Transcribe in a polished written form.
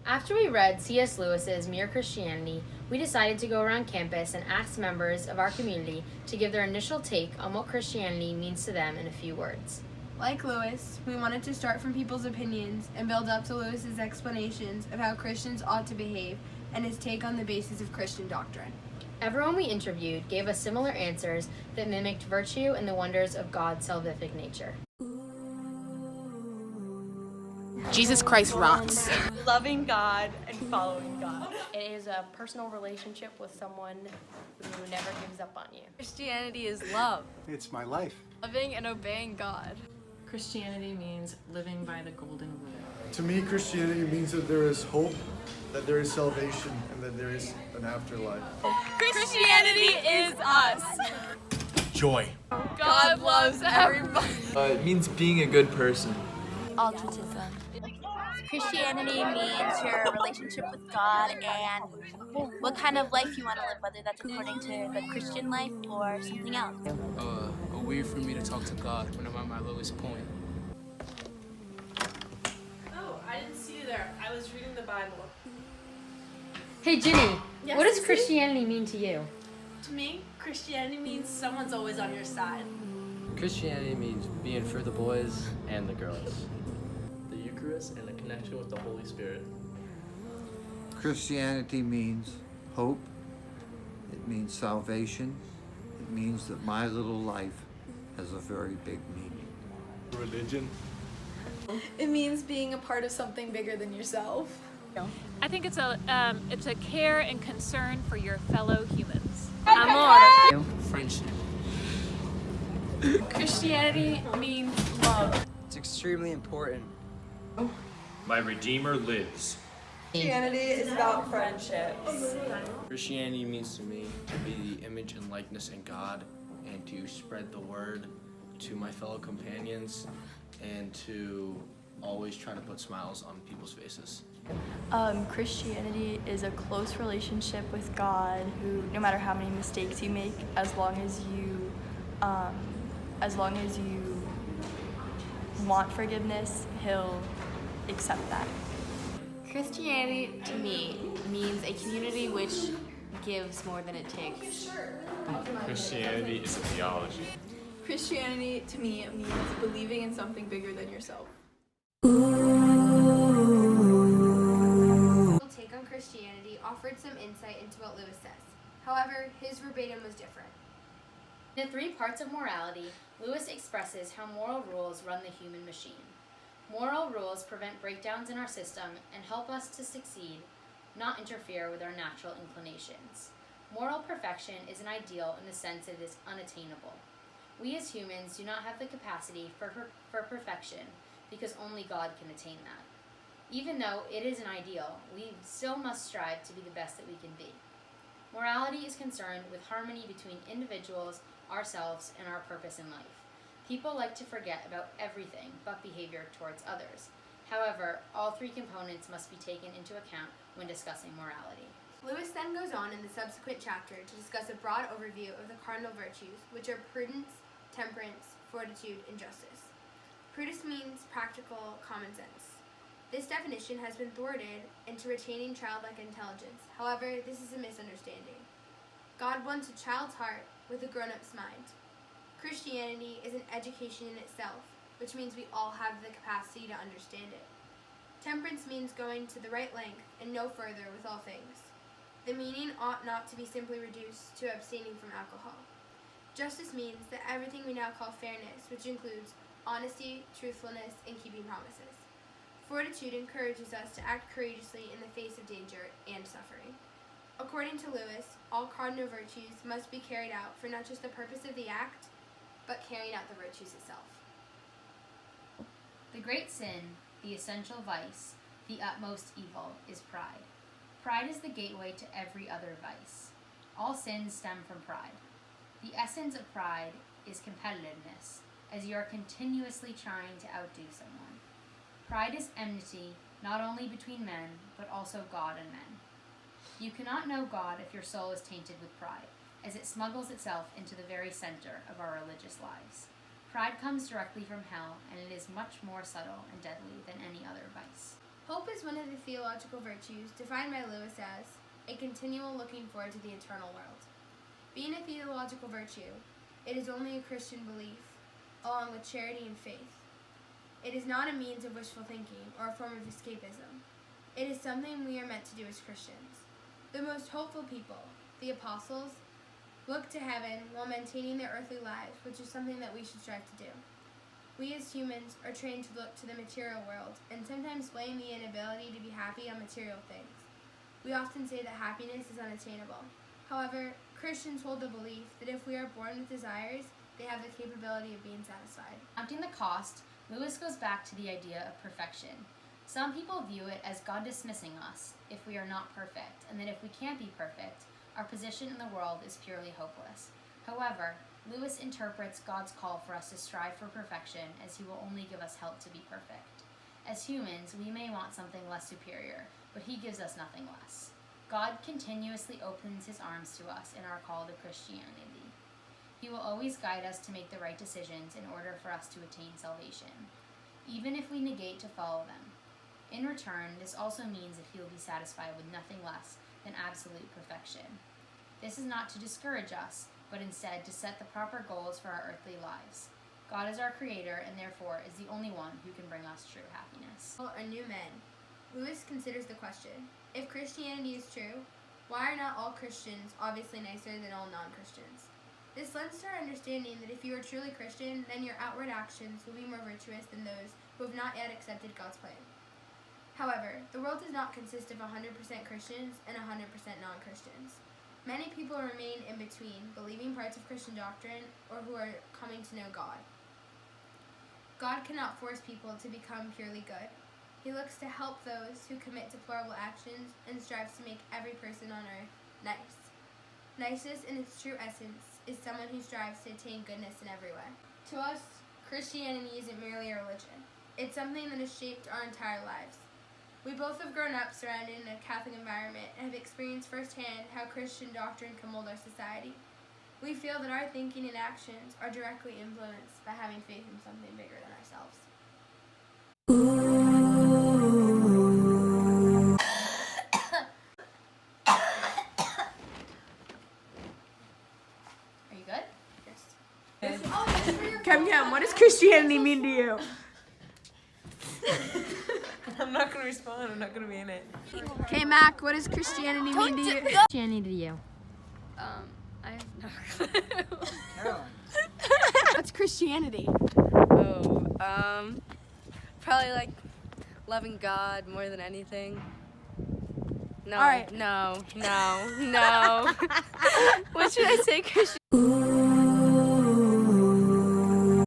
After we read C.S. Lewis's Mere Christianity, we decided to go around campus and ask members of our community to give their initial take on what Christianity means to them in a few words. Like Lewis, we wanted to start from people's opinions and build up to Lewis's explanations of how Christians ought to behave and his take on the basis of Christian doctrine. Everyone we interviewed gave us similar answers that mimicked virtue and the wonders of God's salvific nature. Jesus Christ rocks. Loving God and following God. It is a personal relationship with someone who never gives up on you. Christianity is love. It's my life. Loving and obeying God. Christianity means living by the golden rule. To me, Christianity means that there is hope, that there is salvation, and that there is an afterlife. Christianity is us. Joy. God loves everybody. It means being a good person. Altruism. Christianity means your relationship with God and what kind of life you want to live, whether that's according to the Christian life or something else. A way for me to talk to God when I'm at my lowest point. Oh, I didn't see you there. I was reading the Bible. Hey Ginny, Yes, what does Susie? Christianity mean to you? To me, Christianity means someone's always on your side. Christianity means being for the boys and the girls. The Eucharist and a connection with the Holy Spirit. Christianity means hope. It means salvation. It means that my little life has a very big meaning. Religion. It means being a part of something bigger than yourself. I think it's a care and concern for your fellow humans. Amor. Friendship. Christianity means love. It's extremely important. My Redeemer lives. Christianity is about friendships. Christianity means to me to be the image and likeness in God and to spread the word to my fellow companions and to always try to put smiles on people's faces. Christianity is a close relationship with God who, no matter how many mistakes you make, as long as you want forgiveness, He'll accept that. Christianity to me means a community which gives more than it takes. Christianity is a theology. Christianity to me means believing in something bigger than yourself. Take on Christianity offered some insight into what Lewis says. However, his verbatim was different. In the 3 parts of morality, Lewis expresses how moral rules run the human machine. Moral rules prevent breakdowns in our system and help us to succeed, not interfere with our natural inclinations. Moral perfection is an ideal in the sense that it is unattainable. We as humans do not have the capacity for perfection because only God can attain that. Even though it is an ideal, we still must strive to be the best that we can be. Morality is concerned with harmony between individuals, ourselves, and our purpose in life. People like to forget about everything but behavior towards others. However, all 3 components must be taken into account when discussing morality. Lewis then goes on in the subsequent chapter to discuss a broad overview of the cardinal virtues, which are prudence, temperance, fortitude, and justice. Prudence means practical common sense. This definition has been thwarted into retaining childlike intelligence. However, this is a misunderstanding. God wants a child's heart with a grown-up's mind. Christianity is an education in itself, which means we all have the capacity to understand it. Temperance means going to the right length and no further with all things. The meaning ought not to be simply reduced to abstaining from alcohol. Justice means that everything we now call fairness, which includes honesty, truthfulness, and keeping promises. Fortitude encourages us to act courageously in the face of danger and suffering. According to Lewis, all cardinal virtues must be carried out for not just the purpose of the act, but carrying out the virtues itself. The great sin, the essential vice, the utmost evil, is pride. Pride is the gateway to every other vice. All sins stem from pride. The essence of pride is competitiveness, as you are continuously trying to outdo someone. Pride is enmity, not only between men, but also God and men. You cannot know God if your soul is tainted with pride, as it smuggles itself into the very center of our religious lives. Pride comes directly from hell, and it is much more subtle and deadly than any other vice. Hope is one of the theological virtues defined by Lewis as a continual looking forward to the eternal world. Being a theological virtue, it is only a Christian belief, along with charity and faith. It is not a means of wishful thinking or a form of escapism. It is something we are meant to do as Christians. The most hopeful people, the apostles, look to heaven while maintaining their earthly lives, which is something that we should strive to do. We as humans are trained to look to the material world and sometimes blame the inability to be happy on material things. We often say that happiness is unattainable. However, Christians hold the belief that if we are born with desires, they have the capability of being satisfied. Counting the cost, Lewis goes back to the idea of perfection. Some people view it as God dismissing us if we are not perfect, and that if we can't be perfect, our position in the world is purely hopeless. However, Lewis interprets God's call for us to strive for perfection as he will only give us help to be perfect. As humans, we may want something less superior, but he gives us nothing less. God continuously opens his arms to us in our call to Christianity. He will always guide us to make the right decisions in order for us to attain salvation, even if we negate to follow them. In return, this also means that he will be satisfied with nothing less than absolute perfection. This is not to discourage us, but instead to set the proper goals for our earthly lives. God is our creator and therefore is the only one who can bring us true happiness. Are new men. Lewis considers the question, if Christianity is true, why are not all Christians obviously nicer than all non-Christians? This lends to our understanding that if you are truly Christian, then your outward actions will be more virtuous than those who have not yet accepted God's plan. However, the world does not consist of 100% Christians and 100% non-Christians. Many people remain in between, believing parts of Christian doctrine or who are coming to know God. God cannot force people to become purely good. He looks to help those who commit deplorable actions and strives to make every person on earth nice. Niceness in its true essence is someone who strives to attain goodness in every way. To us, Christianity isn't merely a religion. It's something that has shaped our entire lives. We both have grown up surrounded in a Catholic environment and have experienced firsthand how Christian doctrine can mold our society. We feel that our thinking and actions are directly influenced by having faith in something bigger than ourselves. Are you good? Yes. Cam, what does Christianity mean to you? I'm not gonna respond. I'm not gonna be in it. Okay, Mac, what does Christianity mean to you? Christianity to you. I have no clue. What's Christianity? Probably like loving God more than anything. No, All right. no. What should I say, Christian?